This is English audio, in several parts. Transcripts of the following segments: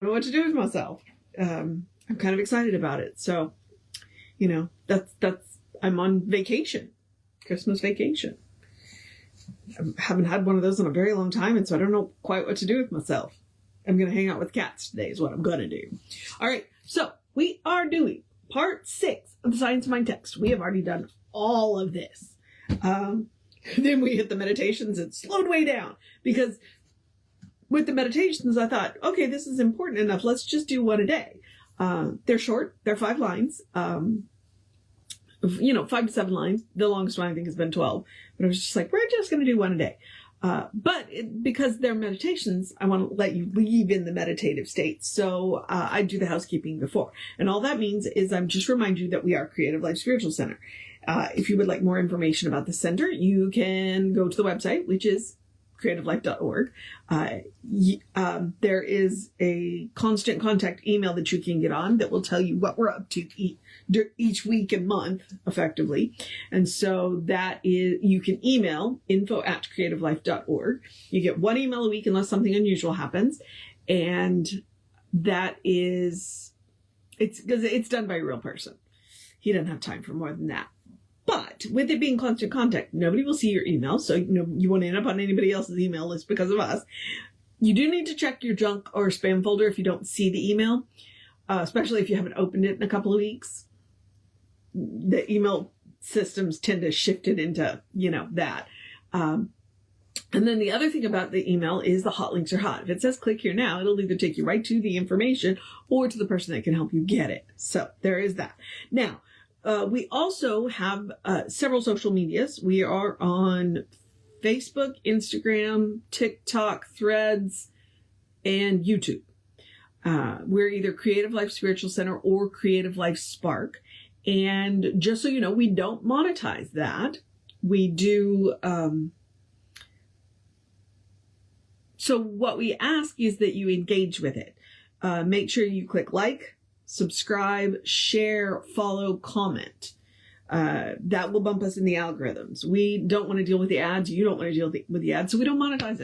know what to do with myself. I'm kind of excited about it. So, I'm on vacation, Christmas vacation. I haven't had one of those in a very long time, and so I don't know quite what to do with myself. I'm going to hang out with cats today is what I'm going to do. All right, so we are doing part 6 of the Science of Mind text. We have already done all of this. Then we hit the meditations and slowed way down, because with the meditations, I thought, okay, this is important enough. Let's just do one a day. They're short. They're 5 lines. 5 to 7 lines. The longest one I think has been 12. But I was just like, we're just going to do one a day. Because they're meditations, I want to let you leave in the meditative state. So I do the housekeeping before. And all that means is I'm just remind you that we are Creative Life Spiritual Center. If you would like more information about the center, you can go to the website, which is creativelife.org. There is a constant contact email that you can get on that will tell you what we're up to each week and month, effectively. And so that is, you can email info@creativelife.org. You get 1 email a week unless something unusual happens. And that is, it's because it's done by a real person. He doesn't have time for more than that. But with it being constant contact, nobody will see your email. So, you won't end up on anybody else's email list because of us. You do need to check your junk or spam folder if you don't see the email, especially if you haven't opened it in a couple of weeks. The email systems tend to shift it into, that. And then the other thing about the email is the hot links are hot. If it says click here now, it'll either take you right to the information or to the person that can help you get it. So there is that. Now, we also have several social medias. We are on Facebook, Instagram, TikTok, Threads, and YouTube. We're either Creative Life Spiritual Center or Creative Life Spark. And just so you know, we don't monetize that. We do. So what we ask is that you engage with it. Make sure you click like, subscribe, share, follow, comment. That will bump us in the algorithms. We don't want to deal with the ads. You don't want to deal with the ads. So we don't monetize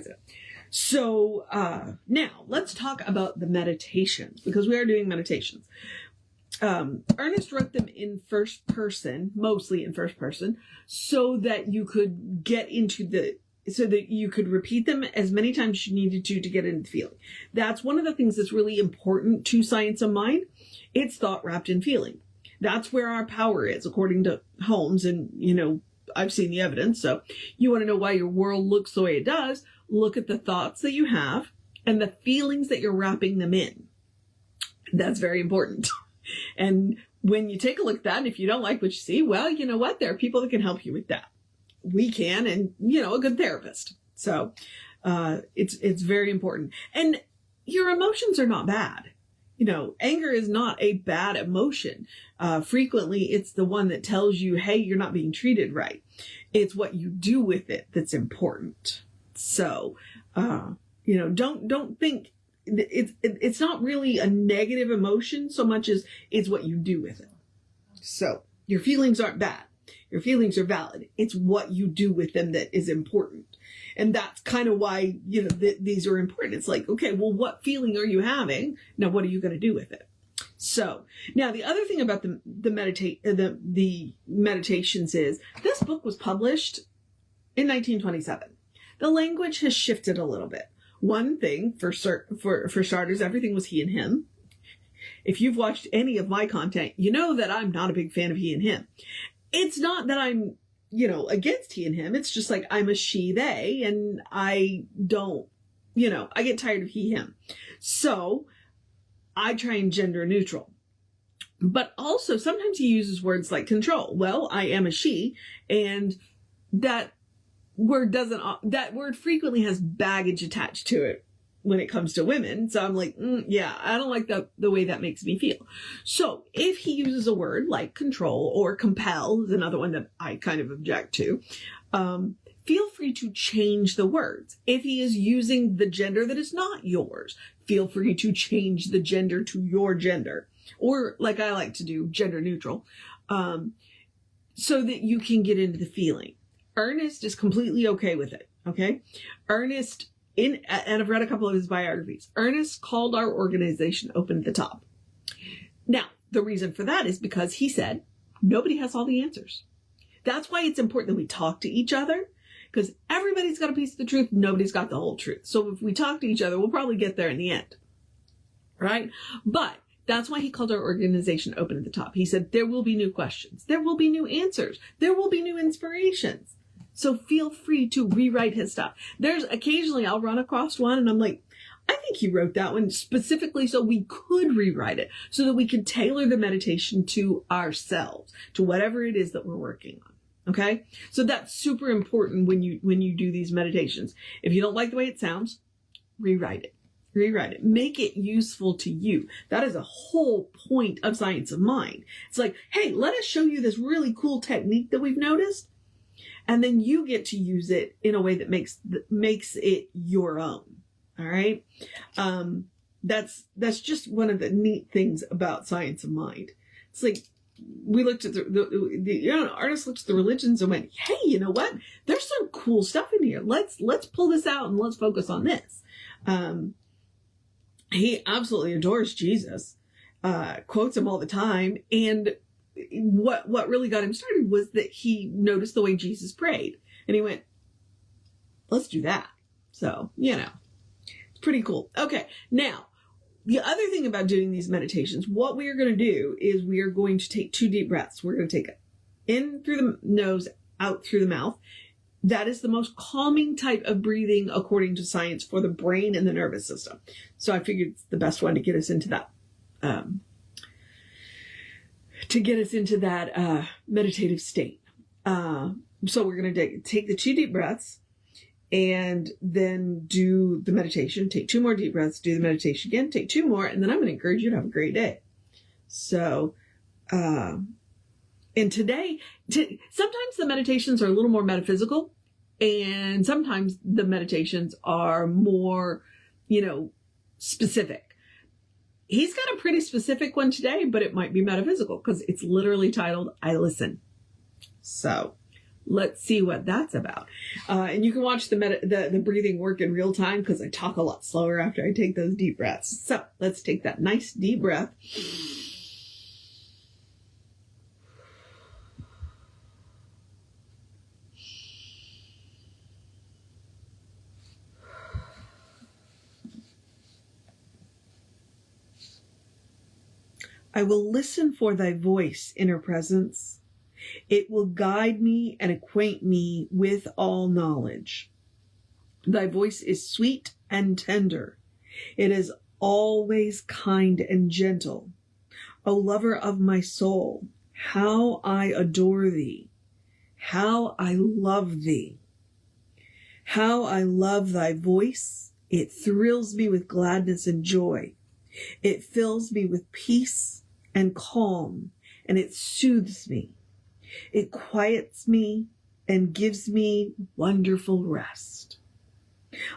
it. So now let's talk about the meditations, because we are doing meditations. Ernest wrote them in first person, mostly in first person, so that you could get into so that you could repeat them as many times as you needed to get into the feeling. That's one of the things that's really important to Science of Mind. It's thought wrapped in feeling. That's where our power is, according to Holmes. And, I've seen the evidence. So you want to know why your world looks the way it does. Look at the thoughts that you have and the feelings that you're wrapping them in. That's very important. And when you take a look at that, and if you don't like what you see, well, you know what? There are people that can help you with that. We can, and, a good therapist. So, it's very important. And your emotions are not bad. Anger is not a bad emotion. Frequently it's the one that tells you, hey, you're not being treated right. It's what you do with it that's important. So, don't think it's not really a negative emotion so much as it's what you do with it. So your feelings aren't bad. Your feelings are valid. It's what you do with them that is important. And that's kind of why, these are important. It's like, okay, well, what feeling are you having? Now, what are you going to do with it? So now the other thing about the meditations is this book was published in 1927. The language has shifted a little bit. One thing for starters, everything was he and him. If you've watched any of my content, you know that I'm not a big fan of he and him. It's not that I'm, against he and him. It's just like I'm a she, they, and I don't, I get tired of he, him. So I try and gender neutral. But also sometimes he uses words like control. Well, I am a she, and that word frequently has baggage attached to it when it comes to women. So I'm like, yeah, I don't like the way that makes me feel. So if he uses a word like control or compel, is another one that I kind of object to, feel free to change the words. If he is using the gender that is not yours, feel free to change the gender to your gender. Or, like I like to do, gender neutral, so that you can get into the feeling. Ernest is completely okay with it, okay? Ernest and I've read a couple of his biographies. Ernest called our organization open at the top. Now, the reason for that is because he said, nobody has all the answers. That's why it's important that we talk to each other, because everybody's got a piece of the truth. Nobody's got the whole truth. So if we talk to each other, we'll probably get there in the end. Right? But that's why he called our organization open at the top. He said, there will be new questions. There will be new answers. There will be new inspirations. So feel free to rewrite his stuff. There's occasionally I'll run across one and I'm like, I think he wrote that one specifically so we could rewrite it, so that we could tailor the meditation to ourselves, to whatever it is that we're working on. Okay? So that's super important when you do these meditations. If you don't like the way it sounds, rewrite it. Rewrite it. Make it useful to you. That is a whole point of Science of Mind. It's like, hey, let us show you this really cool technique that we've noticed. And then you get to use it in a way that makes it your own. All right. That's just one of the neat things about Science of Mind. It's like, we looked at artists looked at the religions and went, hey, you know what? There's some cool stuff in here. Let's pull this out and let's focus on this. He absolutely adores Jesus, quotes him all the time. And what really got him started was that he noticed the way Jesus prayed. And he went, let's do that. So, it's pretty cool. Okay. Now, the other thing about doing these meditations, what we are going to do is we are going to take 2 deep breaths. We're going to take it in through the nose, out through the mouth. That is the most calming type of breathing according to science for the brain and the nervous system. So I figured it's the best one to get us into that, meditative state. So we're going to take the 2 deep breaths and then do the meditation. Take 2 more deep breaths, do the meditation again, take 2 more, and then I'm going to encourage you to have a great day. So, and today, sometimes the meditations are a little more metaphysical, and sometimes the meditations are more, specific. He's got a pretty specific one today, but it might be metaphysical because it's literally titled, I Listen. So let's see what that's about. And you can watch the breathing work in real time because I talk a lot slower after I take those deep breaths. So let's take that nice deep breath. I will listen for thy voice, inner presence. It will guide me and acquaint me with all knowledge. Thy voice is sweet and tender. It is always kind and gentle. O lover of my soul, how I adore thee. How I love thee. How I love thy voice. It thrills me with gladness and joy. It fills me with peace and calm, and it soothes me. It quiets me and gives me wonderful rest.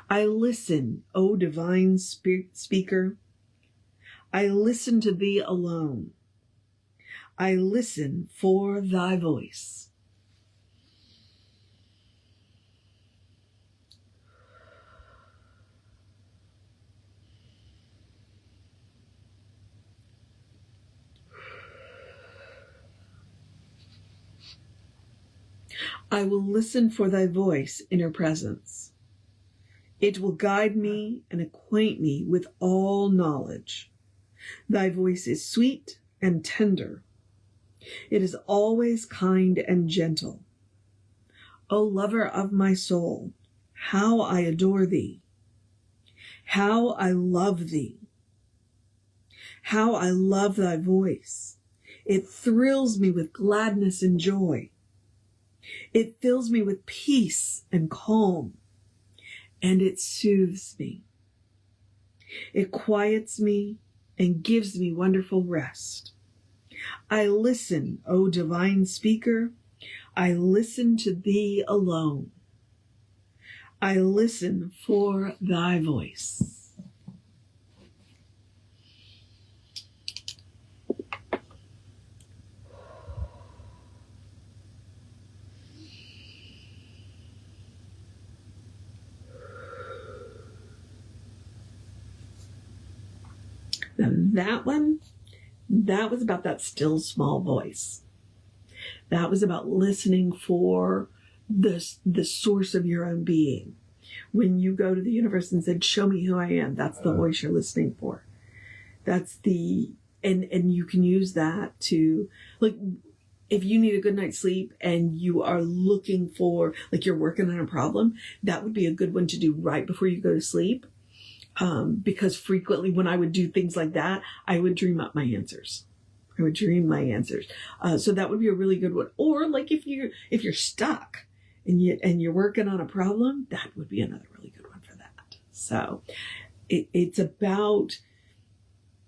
I listen, O divine speaker. I listen to thee alone. I listen for thy voice. I will listen for thy voice, inner presence. It will guide me and acquaint me with all knowledge. Thy voice is sweet and tender. It is always kind and gentle. O lover of my soul, how I adore thee. How I love thee. How I love thy voice. It thrills me with gladness and joy. It fills me with peace and calm, and it soothes me. It quiets me and gives me wonderful rest. I listen, O divine speaker. I listen to thee alone. I listen for thy voice. Now that was about that still small voice. That was about listening for the source of your own being. When you go to the universe and said, show me who I am, that's the voice you're listening for. That's and you can use that to, like, if you need a good night's sleep and you are looking for, like, you're working on a problem, that would be a good one to do right before you go to sleep. Because frequently when I would do things like that, I would dream up my answers. So that would be a really good one. Or like if you're stuck and you're working on a problem, that would be another really good one for that. So it's about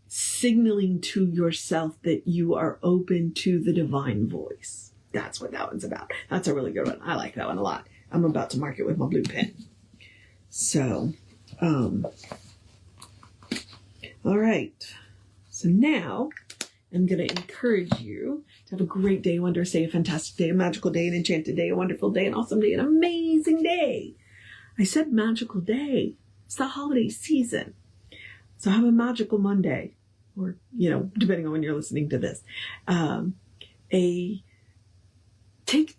signaling to yourself that you are open to the divine voice. That's what that one's about. That's a really good one. I like that one a lot. I'm about to mark it with my blue pen. So, all right. So now I'm going to encourage you to have a great day, a wondrous day, a fantastic day, a magical day, an enchanted day, a wonderful day, an awesome day, an amazing day. I said magical day. It's the holiday season. So have a magical Monday, or, depending on when you're listening to this, take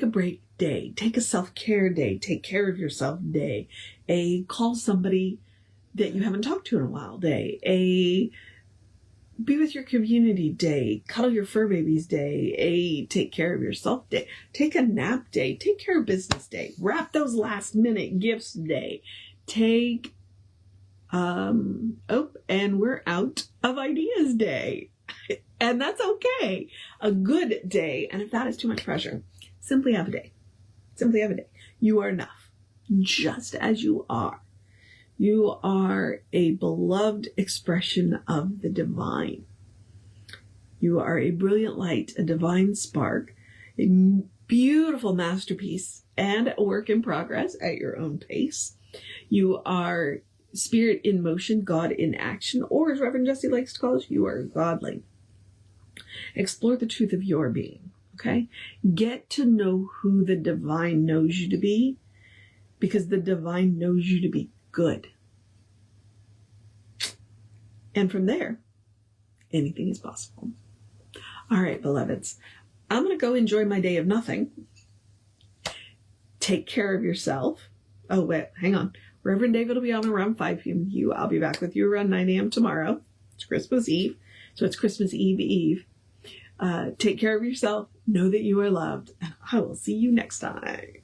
a break day, take a self-care day, take care of yourself day, call somebody that you haven't talked to in a while day, be with your community day, cuddle your fur babies day, take care of yourself day, take a nap day, take care of business day, wrap those last minute gifts day, take, and we're out of ideas day. And that's okay. A good day. And if that is too much pressure, simply have a day. Simply have a day. You are enough, just as you are. You are a beloved expression of the divine. You are a brilliant light, a divine spark, a beautiful masterpiece, and a work in progress at your own pace. You are spirit in motion, God in action, or as Reverend Jesse likes to call it, you are godly. Explore the truth of your being, okay? Get to know who the divine knows you to be, because the divine knows you to be good. And from there, anything is possible. All right, beloveds, I'm going to go enjoy my day of nothing. Take care of yourself. Oh, wait, hang on. Reverend David will be on around 5 p.m. I'll be back with you around 9 a.m. tomorrow. It's Christmas Eve. So it's Christmas Eve. Take care of yourself. Know that you are loved. And I will see you next time.